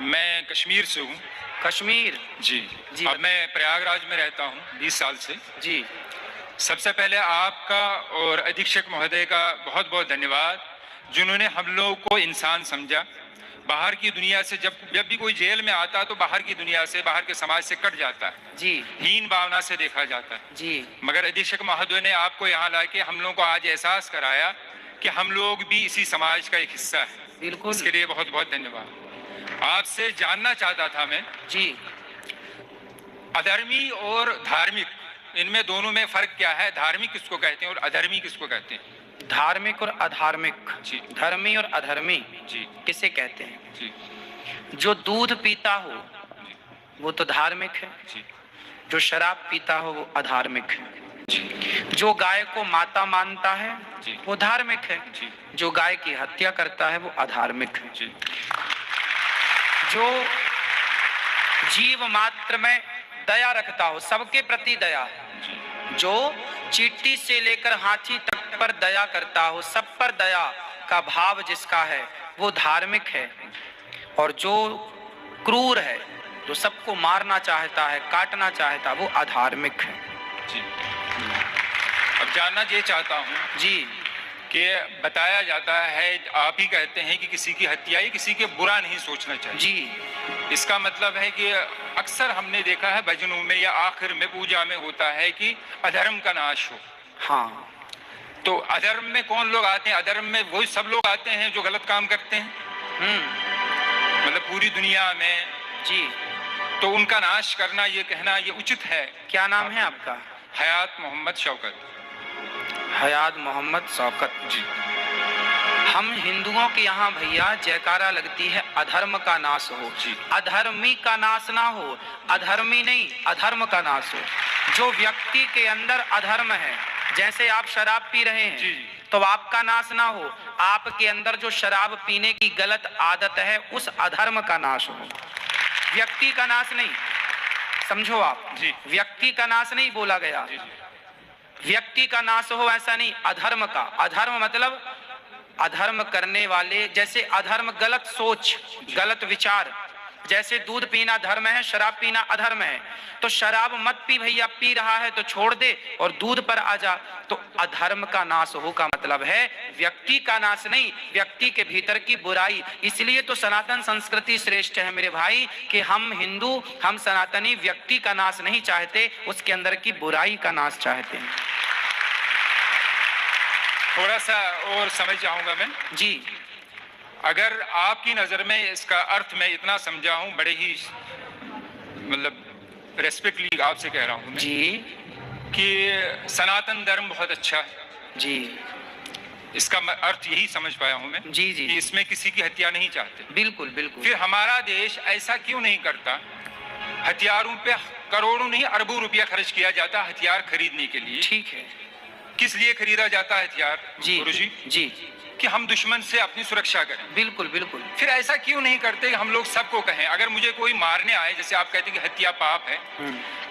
मैं कश्मीर से हूँ। कश्मीर जी जी। अब मैं प्रयागराज में रहता हूँ 20 साल से। जी सबसे पहले आपका और अधीक्षक महोदय का बहुत बहुत धन्यवाद, जिन्होंने हम लोगों को इंसान समझा। बाहर की दुनिया से जब भी कोई जेल में आता है तो बाहर की दुनिया से, बाहर के समाज से कट जाता है, जी हीन भावना से देखा जाता है। जी मगर अधीक्षक महोदय ने आपको यहाँ लाके हम लोगों को आज एहसास कराया कि हम लोग भी इसी समाज का एक हिस्सा है। बिल्कुल। इसके लिए बहुत बहुत धन्यवाद। आपसे जानना चाहता था मैं, जी अधर्मी और धार्मिक, इनमें दोनों में फर्क क्या है? धार्मिक किसको कहते हैं और अधर्मी किसको कहते हैं? धार्मिक और अधार्मिक, जी धर्मी और अधर्मी जी किसे कहते हैं? जी जो दूध पीता हो वो तो धार्मिक है, जी जो शराब पीता हो वो अधार्मिक है, जी जो गाय को माता मानता है जी वो धार्मिक है, जी जो गाय की हत्या करता है वो अधार्मिक है, जी जो जीव मात्र में दया रखता हो, सबके प्रति दया, जो चींटी से लेकर हाथी तक पर दया करता हो, सब पर दया का भाव जिसका है वो धार्मिक है। और जो क्रूर है, जो सबको मारना चाहता है, काटना चाहता है, वो अधार्मिक है। जी। अब जानना ये चाहता हूँ जी कि बताया जाता है, आप ही कहते हैं कि किसी की हत्या या किसी के बुरा नहीं सोचना चाहिए। जी इसका मतलब है कि अक्सर हमने देखा है भजनों में या आखिर में पूजा में होता है कि अधर्म का नाश हो। हाँ तो अधर्म में कौन लोग आते हैं? अधर्म में वही सब लोग आते हैं जो गलत काम करते हैं, मतलब पूरी दुनिया में। जी। तो उनका नाश करना, ये कहना ये उचित है? क्या नाम है आपका? हयात मोहम्मद शौकत। हयात मोहम्मद शौकत जी। हम हिंदुओं के यहाँ भैया जयकारा लगती है अधर्म का नाश हो, जी। अधर्मी का नाश ना हो, अधर्मी नहीं अधर्म का नाश हो। जो व्यक्ति के अंदर अधर्म है, जैसे आप शराब पी रहे हैं, जी। तो आपका नाश ना हो, आपके अंदर जो शराब पीने की गलत आदत है उस अधर्म का नाश हो, व्यक्ति का नाश नहीं। समझो आप, जी। व्यक्ति का नाश नहीं बोला गया, जी। व्यक्ति का नाश हो ऐसा नहीं, अधर्म का। अधर्म मतलब अधर्म करने वाले, जैसे अधर्म गलत सोच, गलत विचार। जैसे दूध पीना धर्म है, शराब पीना अधर्म है, तो शराब मत पी भैया, पी रहा है तो छोड़ दे और दूध पर आ जा। तो अधर्म का नाश हो का मतलब है व्यक्ति का नाश नहीं, व्यक्ति के भीतर की बुराई। इसलिए तो सनातन संस्कृति श्रेष्ठ है मेरे भाई, कि हम हिंदू, हम सनातनी व्यक्ति का नाश नहीं चाहते, उसके अंदर की बुराई का नाश चाहते हैं। थोड़ा सा और समझ जाऊंगा मैं। जी। अगर आपकी नज़र में इसका अर्थ मैं इतना समझा हूँ, बड़े ही मतलब रेस्पेक्टली आपसे कह रहा हूँ मैं, जी कि सनातन धर्म बहुत अच्छा है। जी इसका अर्थ यही समझ पाया हूँ मैं। जी जी कि इसमें किसी की हत्या नहीं चाहते। बिल्कुल बिल्कुल। फिर हमारा देश ऐसा क्यों नहीं करता? हथियारों पे करोड़ों नहीं अरबों रुपया खर्च किया जाता हथियार खरीदने के लिए। ठीक है। किस लिए खरीदा जाता है हथियार जी गुरुजी? जी कि हम दुश्मन से अपनी सुरक्षा करें। बिल्कुल बिल्कुल। फिर ऐसा क्यों नहीं करते हम लोग सबको कहें, अगर मुझे कोई मारने आए, जैसे आप कहते हैं कि हत्या पाप है,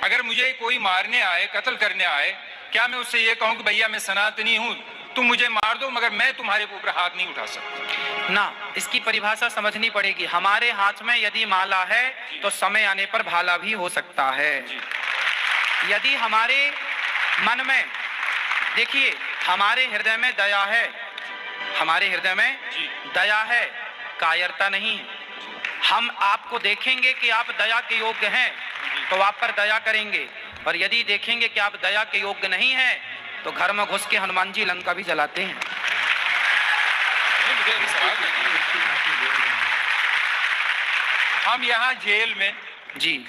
अगर मुझे कोई मारने आए, कत्ल करने आए, क्या मैं उससे ये कहूं कि भैया मैं सनातनी हूं, तुम मुझे मार दो मगर मैं तुम्हारे ऊपर हाथ नहीं उठा सकता? ना, इसकी परिभाषा समझनी पड़ेगी। हमारे हाथ में यदि माला है तो समय आने पर भाला भी हो सकता है। यदि हमारे मन में, देखिए हमारे हृदय में दया है, हमारे हृदय में दया है, कायरता नहीं है। हम आपको देखेंगे कि आप दया के योग्य हैं तो आप पर दया करेंगे, और यदि देखेंगे कि आप दया के योग्य नहीं हैं तो घर में घुस के हनुमान जी लंका भी जलाते हैं। हम यहाँ जेल में जी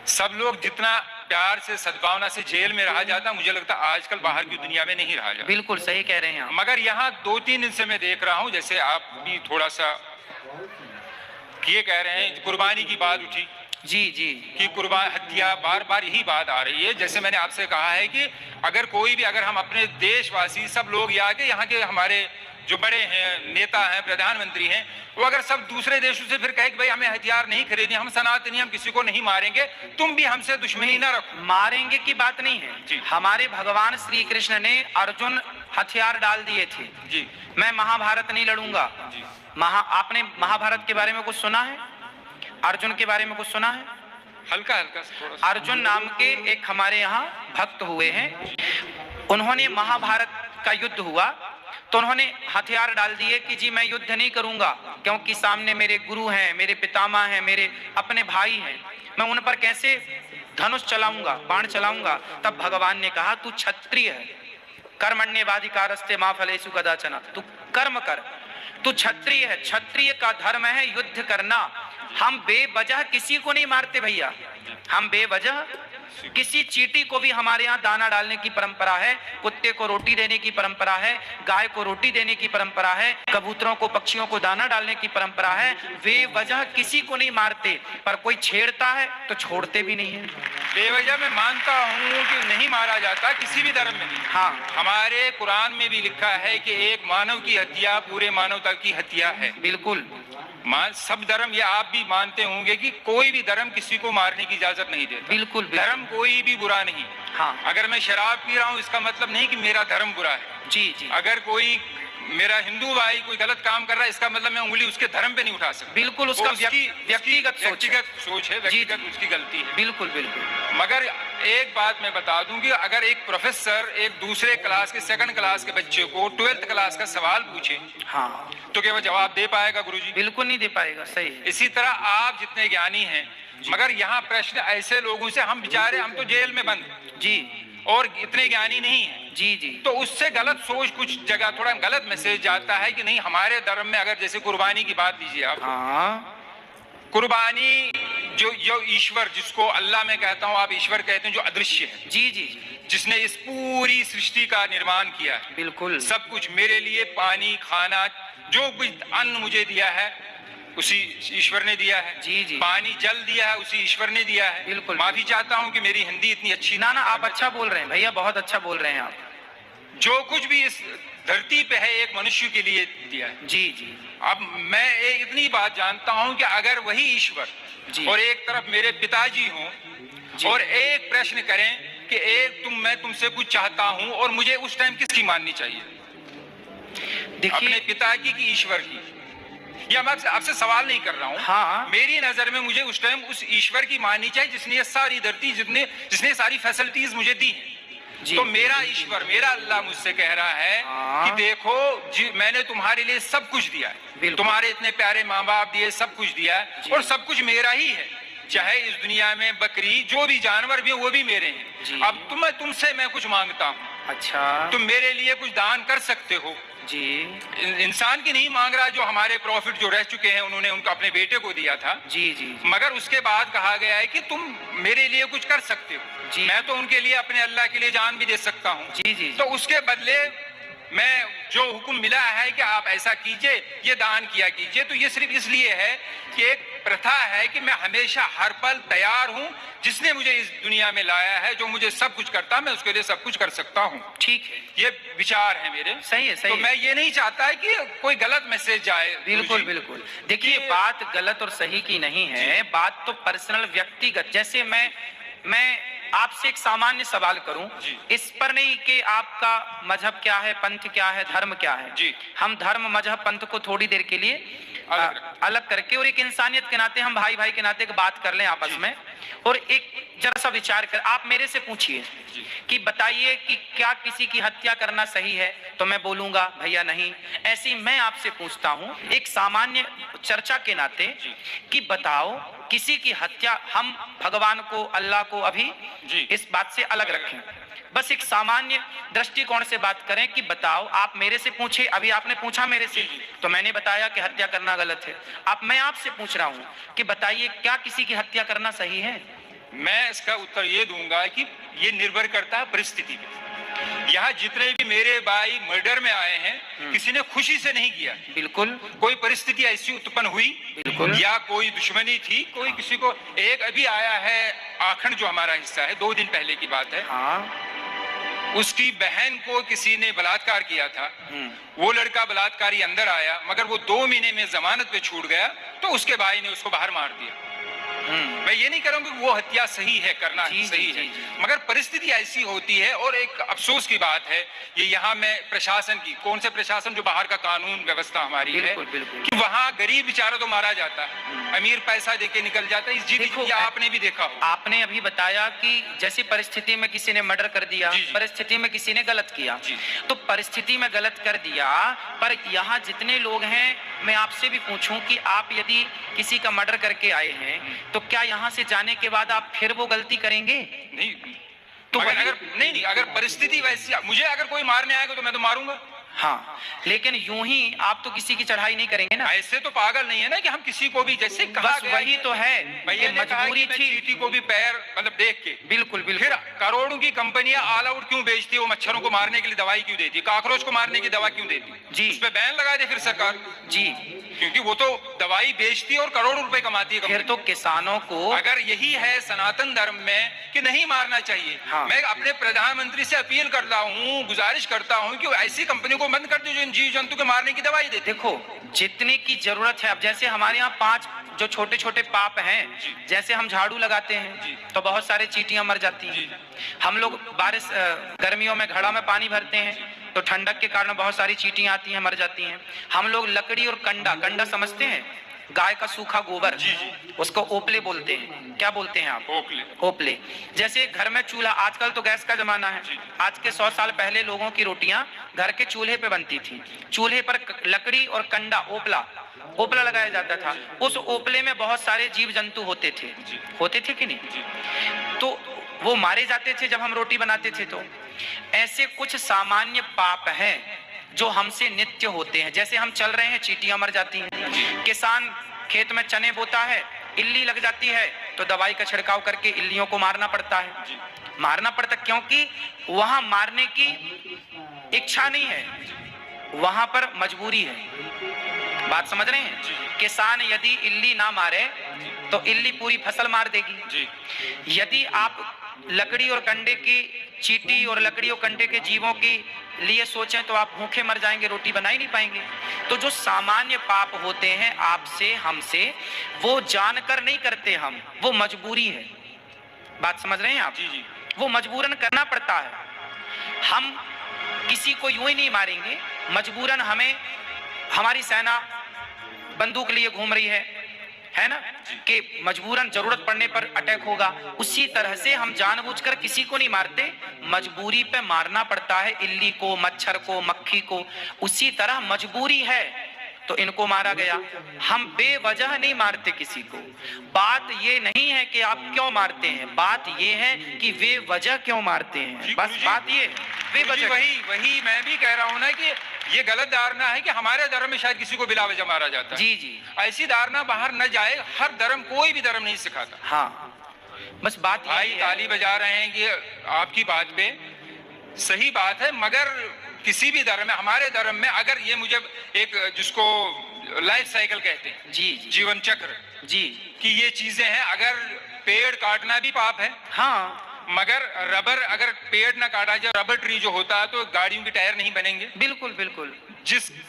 सब लोग जितना प्यार से सद्भावना से जेल में रहा जाता, मुझे लगता है आजकल बाहर की दुनिया में नहीं रहा जाता। बिल्कुल सही कह रहे हैं आप। मगर यहाँ 2-3 दिन से मैं देख रहा हूँ, जैसे आप भी थोड़ा सा ये कह रहे हैं, कुर्बानी की बात उठी जी जी कि कुर्बान हत्या, बार बार यही बात आ रही है। जैसे मैंने आपसे कहा है कि अगर कोई भी, अगर हम अपने देशवासी सब लोग यहाँ के हमारे जो बड़े हैं, नेता हैं, प्रधानमंत्री हैं, वो अगर सब दूसरे देशों से फिर कहे कि भाई हमें हथियार नहीं खरीदने, हम सनातनी, हम किसी को नहीं मारेंगे, तुम भी हमसे दुश्मनी ना रखो। मारेंगे की बात नहीं है जी। हमारे भगवान श्री कृष्ण ने अर्जुन हथियार डाल दिए थे जी। मैं महाभारत नहीं लड़ूंगा। जी। आपने महाभारत के बारे में कुछ सुना है? अर्जुन के बारे में कुछ सुना है? हल्का हल्का थोड़ा सा। अर्जुन नाम के एक हमारे यहाँ भक्त हुए हैं, उन्होंने महाभारत का युद्ध हुआ तो उन्होंने हथियार डाल दिए कि जी मैं युद्ध नहीं करूंगा, क्योंकि सामने मेरे गुरु हैं, मेरे पितामह हैं, मेरे अपने भाई हैं, मैं उन पर कैसे धनुष चलाऊंगा, बाण चलाऊंगा। तब भगवान ने कहा तू क्षत्रिय है, कर्मण्येवाधिकारस्ते मा फलेषु कदाचन, तू कर्म कर, तू क्षत्रिय है, क्षत्रिय का धर्म है युद्ध करना। हम बेवजह किसी को नहीं मारते भैया, हम बेवजह किसी चींटी को भी, हमारे यहाँ दाना डालने की परंपरा है, कुत्ते को रोटी देने की परंपरा है, गाय को रोटी देने की परंपरा है, कबूतरों को पक्षियों को दाना डालने की परंपरा है। बेवजह किसी को नहीं मारते, पर कोई छेड़ता है तो छोड़ते भी नहीं है। बेवजह मैं मानता हूँ कि नहीं मारा जाता, किसी भी धर्म में नहीं। हाँ, हमारे कुरान में भी लिखा है कि एक मानव की हत्या पूरे मानवता की हत्या है। बिल्कुल। सब धर्म, ये आप भी मानते होंगे कि कोई भी धर्म किसी को मारने की इजाजत नहीं देता। बिल्कुल, बिल्कुल। धर्म कोई भी बुरा नहीं। हाँ। अगर मैं शराब पी रहा हूँ इसका मतलब नहीं कि मेरा धर्म बुरा है। जी जी। अगर कोई मेरा हिंदू भाई कोई गलत काम कर रहा है इसका मतलब मैं उंगली उसके धर्म पे नहीं उठा सकता। बिल्कुल, उसका व्यक्तिगत सोच है, व्यक्तिगत उसकी गलती है। बिल्कुल बिल्कुल। मगर एक बात मैं बता दूं कि अगर एक प्रोफेसर एक दूसरे क्लास के, सेकंड क्लास के बच्चे को 12th क्लास का सवाल पूछे, हाँ, तो क्या वो जवाब दे पाएगा गुरुजी? बिल्कुल नहीं दे पाएगा। सही है। इसी तरह आप जितने ज्ञानी हैं, मगर यहाँ प्रश्न ऐसे लोगों से, हम बेचारे, हम तो जेल में बंद जी, और इतने ज्ञानी नहीं है। जी जी। तो उससे गलत सोच, कुछ जगह थोड़ा गलत मैसेज जाता है कि नहीं हमारे धर्म में, अगर जैसे कुर्बानी की बात लीजिए आप, हाँ, कुर्बानी जो ईश्वर, जिसको अल्लाह मैं कहता हूँ, आप ईश्वर कहते हैं, जो अदृश्य है, जी जी, जिसने इस पूरी सृष्टि का निर्माण किया है, बिल्कुल सब कुछ मेरे लिए, पानी, खाना, जो कुछ अन्न मुझे दिया है उसी ईश्वर ने दिया है। जी जी। पानी, जल दिया है उसी ईश्वर ने दिया है। बिल्कुल। माफी चाहता हूँ कि मेरी हिंदी इतनी अच्छी ना, आप अच्छा बोल रहे हैं भैया, बहुत अच्छा बोल रहे हैं आप। जो कुछ भी इस धरती पे है एक मनुष्य के लिए दिया है। जी जी। अब मैं इतनी बात जानता हूँ कि अगर वही ईश्वर जी। और एक तरफ मेरे पिताजी हों और एक प्रश्न करें कि मैं तुमसे कुछ चाहता हूँ, और मुझे उस टाइम किसकी माननी चाहिए? अपने पिताजी की, ईश्वर की? या मैं आपसे सवाल नहीं कर रहा हूँ। हाँ। मेरी नजर में मुझे उस टाइम उस ईश्वर की माननी चाहिए जिसने ये सारी धरती, जिसने सारी फैसिलिटीज मुझे दी हैं। तो मेरा ईश्वर, मेरा अल्लाह मुझसे कह रहा है कि देखो मैंने तुम्हारे लिए सब कुछ दिया है, तुम्हारे इतने प्यारे माँ बाप दिए, सब कुछ दिया है, और सब कुछ मेरा ही है। चाहे इस दुनिया में बकरी, जो भी जानवर भी वो भी मेरे हैं। अब तुमसे मैं कुछ मांगता हूँ, अच्छा, तुम मेरे लिए कुछ दान कर सकते हो जी। इंसान की नहीं मांग रहा, जो हमारे प्रॉफिट जो रह चुके हैं उन्होंने उनको अपने बेटे को दिया था। जी जी। मगर उसके बाद कहा गया है कि तुम मेरे लिए कुछ कर सकते हो। जी। मैं तो उनके लिए, अपने अल्लाह के लिए जान भी दे सकता हूँ। जी जी। तो उसके बदले मैं जो हुक्म मिला है कि आप ऐसा कीजिए, ये दान किया कीजिए, तो ये सिर्फ इसलिए है कि एक प्रथा है कि मैं हमेशा हर पल तैयार हूँ। जिसने मुझे इस दुनिया में लाया है, जो मुझे सब कुछ करता, मैं उसके लिए सब कुछ कर सकता हूँ। ठीक है, ये विचार है मेरे। सही है, सही तो है। मैं ये नहीं चाहता है कि कोई गलत मैसेज जाए। बिल्कुल बिल्कुल। देखिए, बात गलत और सही की नहीं है, बात तो पर्सनल, व्यक्तिगत। जैसे मैं आपसे एक सामान्य सवाल करूं, इस पर नहीं कि आपका मजहब क्या है, पंथ क्या है, धर्म क्या है। जी। हम धर्म, मजहब, पंथ को थोड़ी देर के लिए अलग करके, और एक इंसानियत के नाते, हम भाई भाई के नाते बात कर लें आपस में, और एक जरा सा विचार कर, आप मेरे से पूछिए कि बताइए कि क्या किसी की हत्या करना सही है, तो मैं बोलूंगा भैया नहीं। ऐसे ही मैं आपसे पूछता हूं एक सामान्य चर्चा के नाते कि बताओ किसी की हत्या, हम भगवान को, अल्लाह को अभी इस बात से अलग रखें, बस एक सामान्य दृष्टिकोण से बात करें कि बताओ, आप मेरे से पूछे, अभी आपने पूछा मेरे से, तो मैंने बताया कि हत्या करना गलत है। अब मैं आपसे पूछ रहा हूं कि बताइए क्या किसी की हत्या करना सही है? मैं इसका उत्तर ये दूंगा कि ये निर्भर करता है परिस्थिति पे। यहाँ जितने भी मेरे भाई मर्डर में आए हैं, किसी ने खुशी से नहीं किया। बिल्कुल। कोई परिस्थिति ऐसी उत्पन्न हुई, बिल्कुल, या कोई दुश्मनी थी, कोई किसी को। एक अभी आया है आखंड, जो हमारा हिस्सा है, 2 दिन पहले की बात है। हाँ। उसकी बहन को किसी ने बलात्कार किया था। वो लड़का बलात्कारी अंदर आया, मगर वो 2 महीने में जमानत पे छूट गया, तो उसके भाई ने उसको बाहर मार दिया। मैं ये नहीं कह रहा हूं कि वो हत्या सही है, करना जी, सही जी, है, जी। मगर परिस्थिति ऐसी होती है। और एक अफसोस की बात है ये यहाँ में प्रशासन की, कौन से प्रशासन, जो बाहर का कानून व्यवस्था हमारी है, बिल्कुल, बिल्कुल। कि वहाँ गरीब बेचारा तो मारा जाता है, अमीर पैसा देके निकल जाता है। इस देखो, चीज आपने भी देखा हो। आपने अभी बताया कि जैसी परिस्थिति में किसी ने मर्डर कर दिया, जी, जी। परिस्थिति में किसी ने गलत किया, जी। तो परिस्थिति में गलत कर दिया, पर यहाँ जितने लोग हैं, मैं आपसे भी पूछूं कि आप यदि किसी का मर्डर करके आए हैं तो क्या यहाँ से जाने के बाद आप फिर वो गलती करेंगे? नहीं तो अगर वही- अगर नहीं, अगर परिस्थिति वैसी, मुझे अगर कोई मारने आएगा तो मैं तो मारूंगा। हाँ, लेकिन यूं ही आप तो किसी की चढ़ाई नहीं करेंगे ना। ऐसे तो पागल नहीं है ना कि हम किसी को भी, जैसे कहा बस गया वही कि तो है, भैया ये ने कहा मजबूरी कि मैं थी। चींटी को भी पैर मतलब देख के, बिल्कुल फिर बिल्कुल। करोड़ों की कंपनियां ऑल आउट क्यों बेचती है? वो मच्छरों को मारने के लिए दवाई क्यों देती है? कॉकरोच को मारने की दवा क्यों देती है? जी। उस पे बैन लगा दे फिर सरकार, जी, क्योंकि वो तो दवाई बेचती है और करोड़ों रुपए कमाती है फिर कंपनी। तो किसानों को अगर यही है सनातन धर्म में कि नहीं मारना चाहिए, हाँ। मैं अपने प्रधानमंत्री से अपील करता हूँ, गुजारिश करता हूँ कि वो ऐसी कंपनी को बंद कर दो जो इन जीव जंतु के मारने की दवाई देते। देखो, जितने की जरूरत है, अब जैसे हमारे यहाँ 5 जो छोटे छोटे पाप हैं, जैसे हम झाड़ू लगाते हैं तो बहुत सारे चींटियां मर जाती हैं। हम लोग बारिश गर्मियों में घड़ा में पानी भरते हैं तो ठंडक के कारण बहुत सारी चींटियां आती हैं, मर जाती हैं। हम लोग लकड़ी और कंडा समझते हैं, गाय का सूखा गोबर, उसको ओपले बोलते हैं। क्या बोलते हैं आप? ओपले। जैसे घर में चूल्हा, आजकल तो गैस का जमाना है, आज के 100 साल पहले लोगों की रोटियां घर के चूल्हे पे बनती थी। चूल्हे पर लकड़ी और कंडा, ओपला लगाया जाता था। उस ओपले में बहुत सारे जीव जंतु होते थे कि नहीं? तो वो मारे जाते थे जब हम रोटी बनाते थे। तो ऐसे कुछ सामान्य पाप हैं जो हमसे नित्य होते हैं। जैसे हम चल रहे हैं, चींटियां मर जाती हैं। किसान खेत में चने बोता है, इल्ली लग जाती है तो दवाई का छिड़काव करके इल्लियों को मारना पड़ता है, क्योंकि वहां मारने की इच्छा नहीं है, वहां पर मजबूरी है। बात समझ रहे हैं? किसान यदि इल्ली ना मारे तो इल्ली पूरी फसल मार देगी। यदि आप लकड़ी और कंडे की, चींटी और लकड़ी और कंडे के जीवों के लिए सोचें तो आप भूखे मर जाएंगे, रोटी बना ही नहीं पाएंगे। तो जो सामान्य पाप होते हैं आपसे हमसे, वो जानकर नहीं करते हम, वो मजबूरी है। बात समझ रहे हैं आप? वो मजबूरन करना पड़ता है। हम किसी को यूं ही नहीं मारेंगे, मजबूरन हमें, हमारी सेना बंदूक लिए घूम रही है ना, कि मजबूरन जरूरत पड़ने पर अटैक होगा। उसी तरह से हम जानबूझकर किसी को नहीं मारते, मजबूरी पे मारना पड़ता है इल्ली को, मच्छर को, मक्खी को। उसी तरह मजबूरी है तो इनको मारा गया। हम बेवजह नहीं मारते किसी को। बात ये नहीं है कि आप क्यों मारते हैं, बात ये है कि वे वजह क्यों मारते हैं। बस बात ये है, बेवजह। वही मैं भी कह रहा हूँ ना कि ये गलत धारणा है कि हमारे धर्म में शायद किसी को बिला वजह मारा जाता है। जी। ऐसी धारणा बाहर न जाए। हर धर्म, कोई भी धर्म नहीं सिखाता। हाँ, बस बात भाई ताली बजा रहे हैं कि आपकी बात पे सही बात है, मगर किसी भी धर्म में, हमारे धर्म में, अगर ये मुझे एक, जिसको लाइफ साइकिल कहते हैं, जीवन चक्र, कि ये चीजें हैं। अगर पेड़ काटना भी पाप है, हाँ, मगर रबर, अगर पेड़ ना काटा जाए, रबर ट्री जो होता है, तो गाड़ियों के टायर नहीं बनेंगे। बिल्कुल।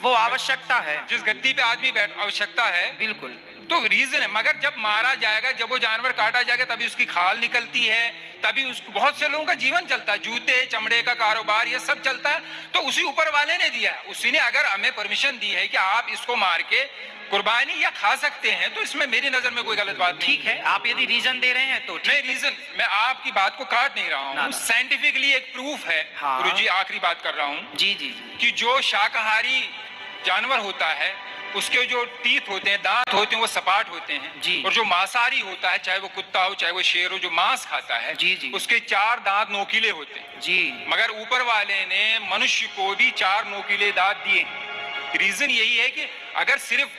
वो आवश्यकता है, जिस गद्दी पे आदमी बैठ, आवश्यकता है, बिल्कुल। तो रीजन है। मगर जब मारा जाएगा, जब वो जानवर काटा जाएगा, तभी उसकी खाल निकलती है, तभी उसको, बहुत से लोगों का जीवन चलता है, जूते चमड़े का कारोबार, ये सब चलता है। तो उसी ऊपर वाले ने दिया, उसी ने अगर हमें परमिशन दी है कि आप इसको मार के कुर्बानी या खा सकते हैं, तो इसमें मेरी नजर में कोई गलत बात नहीं। ठीक है, आप यदि रीजन दे रहे हैं तो नहीं, रीजन, मैं आपकी बात को काट नहीं रहा हूँ, साइंटिफिकली एक प्रूफ है। हाँ। गुरुजी, आखिरी बात कर रहा हूँ जी, कि जो शाकाहारी जानवर होता है, उसके जो टीथ होते हैं, दांत होते हैं, वो सपाट होते हैं। और जो मांसाहारी होता है, चाहे वो कुत्ता हो चाहे वो शेर हो, जो मांस खाता है, उसके 4 दांत नोकीले होते हैं। मगर ऊपर वाले ने मनुष्य को भी 4 नोकीले दांत दिए। रीजन यही है कि अगर सिर्फ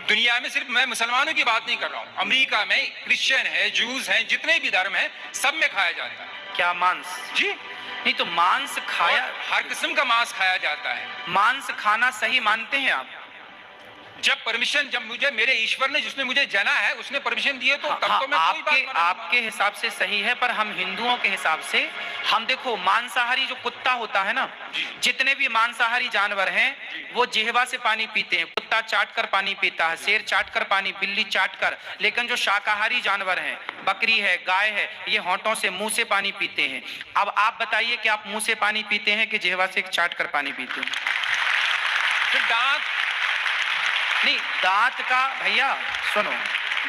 दुनिया में, सिर्फ मैं मुसलमानों की बात नहीं कर रहा हूँ, अमेरिका में क्रिश्चियन है, जूस हैं, जितने भी धर्म हैं, सब में खाया जाता है। क्या मांस? जी नहीं, तो मांस खाया, हर किस्म का मांस खाया जाता है। मांस खाना सही मानते हैं आप? जब मुझे मेरे ईश्वर ने, जिसने मुझे जना है, उसने परमिशन दी है, तो तब तो मैं कोई बात मानूंगा। आपके हिसाब से सही है, पर हम हिंदुओं के हिसाब से, हम देखो मांसाहारी जो कुत्ता होता है ना, जितने भी मांसाहारी जानवर हैं वो जिह्वा से पानी पीते हैं। कुत्ता चाट कर पानी पीता है, शेर चाट कर पानी, बिल्ली चाट कर। लेकिन जो शाकाहारी जानवर हैं, बकरी है, गाय है, ये होंठों से, मुंह से पानी पीते हैं। अब आप बताइए कि आप मुंह से पानी पीते हैं कि जिह्वा से चाट कर पानी पीते हैं? फिर दांत नहीं, दांत का भैया सुनो,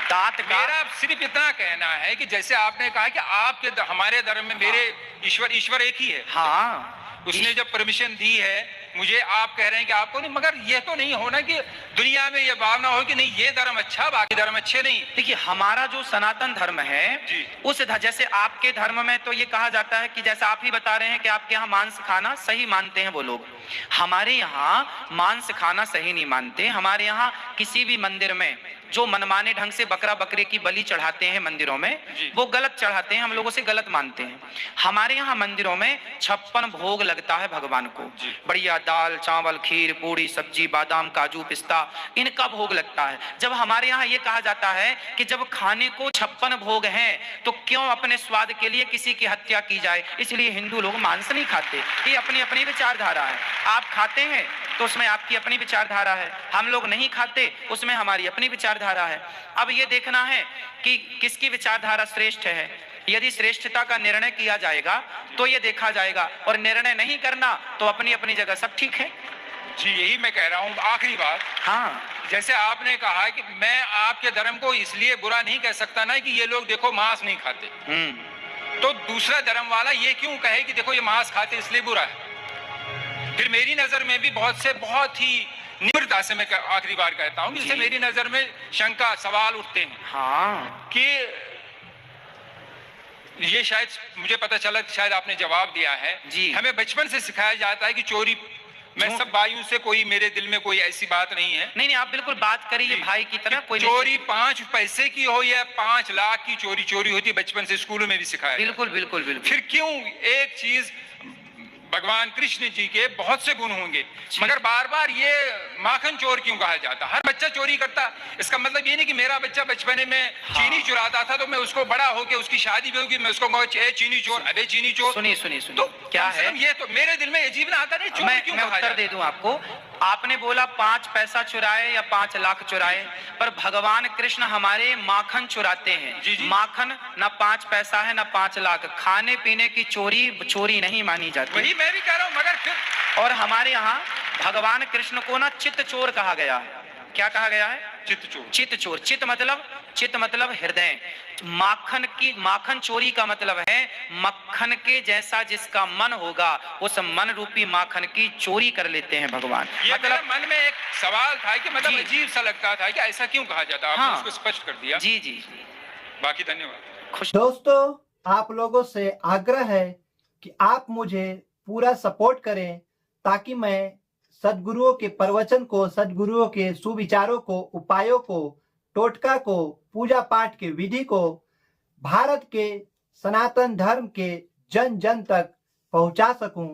दांत का मेरा सिर्फ इतना कहना है कि जैसे आपने कहा कि आपके हमारे धर्म में मेरे ईश्वर एक ही है। हाँ, उसने जब परमिशन दी है मुझे, आप कह रहे हैं कि आपको नहीं, मगर ये तो नहीं होना कि दुनिया में ये भावना हो कि नहीं ये धर्म अच्छा, बाकी धर्म अच्छे नहीं। देखिए हमारा जो सनातन धर्म है, उस जैसे आपके धर्म में तो ये कहा जाता है कि जैसा आप ही बता रहे हैं कि आपके यहाँ मांस खाना सही मानते हैं वो लोग, हमारे यहाँ मांस खाना सही नहीं मानते। हमारे यहाँ किसी भी मंदिर में जो मनमाने ढंग से बकरा बकरे की बलि चढ़ाते हैं मंदिरों में, वो गलत चढ़ाते हैं, हम लोगों से गलत मानते हैं। हमारे यहाँ मंदिरों में 56 भोग लगता है भगवान को, बढ़िया दाल चावल खीर पूड़ी सब्जी बादाम काजू पिस्ता, इनका भोग लगता है। जब हमारे यहाँ ये कहा जाता है कि जब खाने को 56 भोग हैं तो क्यों अपने स्वाद के लिए किसी की हत्या की जाए, इसलिए हिंदू लोग मांस नहीं खाते। ये अपनी अपनी विचारधारा है। आप खाते हैं तो उसमें आपकी अपनी विचारधारा है, हम लोग नहीं खाते उसमें हमारी अपनी विचारधारा है। अब ये देखना है कि किसकी विचारधारा श्रेष्ठ है। यदि श्रेष्ठता का निर्णय किया जाएगा तो ये देखा जाएगा, और निर्णय नहीं करना तो अपनी अपनी जगह सब ठीक है। जी यही मैं कह रहा हूँ। आखिरी बात, हाँ, जैसे आपने कहा कि मैं आपके धर्म को इसलिए बुरा नहीं कह सकता ना कि ये लोग देखो मांस नहीं खाते, तो दूसरा धर्म वाला ये क्यों कहे कि देखो ये मांस खाते इसलिए बुरा है। फिर मेरी नजर में भी बहुत ही निम्रता से मैं आखिरी बार कहता हूँ, जिससे मेरी नजर में शंका सवाल उठते हैं। हाँ, कि ये शायद मुझे पता चला, शायद आपने जवाब दिया है जी। हमें बचपन से सिखाया जाता है कि चोरी, मैं सब भाइयों से, कोई मेरे दिल में कोई ऐसी बात नहीं है। नहीं आप बिल्कुल बात करिए भाई की तरह। कोई चोरी 5 पैसे की हो या 5 लाख की चोरी होती, बचपन से स्कूलों में भी सिखाया। बिल्कुल बिल्कुल बिल्कुल। फिर क्यों एक चीज, भगवान कृष्ण जी के बहुत से गुण होंगे, मगर बार बार ये माखन चोर क्यों कहा जाता? हर बच्चा चोरी करता, इसका मतलब ये नहीं कि मेरा बच्चा बचपने में चीनी चुराता था तो मैं उसको बड़ा होके उसकी शादी भी होगी मैं उसको कहूँ चीनी चोर, अबे चीनी चोर। सुनिए तो क्या है, ये तो मेरे दिल में अजीब ना आता नहीं, चोर क्यों मैं उत्तर दे दूं आपको। आपने बोला 5 पैसा चुराए या 5 लाख चुराए, पर भगवान कृष्ण हमारे माखन चुराते हैं। जी। माखन ना 5 पैसा है ना 5 लाख, खाने पीने की चोरी नहीं मानी जाती। वही मैं भी कह रहा हूँ, मगर फिर और हमारे यहाँ भगवान कृष्ण को ना चित्त चोर कहा गया है। क्या कहा गया है? चित्त चोर। चित्त मतलब हृदय। माखन चोरी का मतलब है मक्खन के जैसा जिसका मन होगा उस मन रूपी माखन की चोरी कर लेते हैं भगवान। ये मतलब मन में एक सवाल था कि मतलब अजीब सा लगता था कि ऐसा क्यों कहा जाता। आपने उसको स्पष्ट कर दिया। जी। बाकी धन्यवाद। दोस्तों, आप लोगों से आग्रह है कि आप मुझे पूरा सपोर्ट करें ताकि मैं सद्गुरुओं के प्रवचन को, सद्गुरुओं के सुविचारों को, उपायों को, टोटका को, पूजा पाठ के विधि को भारत के सनातन धर्म के जन जन तक पहुंचा सकूं।